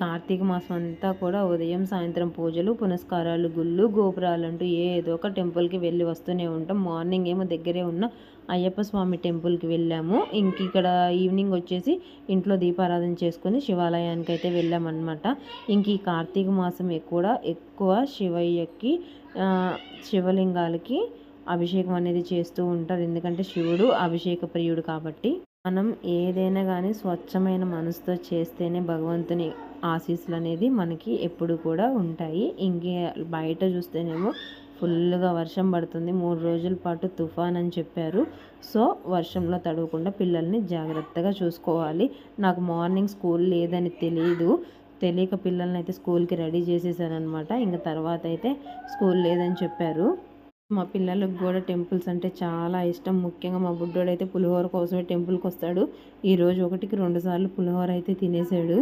కార్తీక మాసం అంతా కూడా ఉదయం సాయంత్రం పూజలు పునస్కారాలు గుళ్ళు గోపురాలు అంటూ ఏదో ఒక టెంపుల్కి వెళ్ళి వస్తూనే ఉంటాం. మార్నింగ్ ఏమో దగ్గరే ఉన్న అయ్యప్ప స్వామి టెంపుల్కి వెళ్ళాము. ఇంక ఇక్కడ ఈవినింగ్ వచ్చేసి ఇంట్లో దీపారాధన చేసుకుని శివాలయానికి అయితే వెళ్ళామన్నమాట. ఇంక ఈ కార్తీక మాసం ఎక్కువ శివయ్యకి శివలింగాలకి అభిషేకం అనేది చేస్తూ ఉంటారు. ఎందుకంటే శివుడు అభిషేక ప్రియుడు కాబట్టి. మనం ఏదైనా కానీ స్వచ్ఛమైన మనసుతో చేస్తేనే భగవంతుని ఆశీస్సులు అనేది మనకి ఎప్పుడు కూడా ఉంటాయి. ఇంకే బయట చూస్తేనేమో ఫుల్గా వర్షం పడుతుంది. 3 రోజుల పాటు తుఫాన్ అని చెప్పారు. సో వర్షంలో తడవకుండా పిల్లల్ని జాగ్రత్తగా చూసుకోవాలి. నాకు మార్నింగ్ స్కూల్ లేదని తెలియక పిల్లల్ని అయితే స్కూల్కి రెడీ చేసేసానమాట. ఇంకా తర్వాత అయితే స్కూల్ లేదని చెప్పారు. మా పిల్లలకు కూడా టెంపుల్స్ అంటే చాలా ఇష్టం. ముఖ్యంగా మా బుడ్డోడైతే పులిహోర కోసమే టెంపుల్కి వస్తాడు. ఈరోజు 1కి 2 సార్లు పులిహోర అయితే తినేసాడు.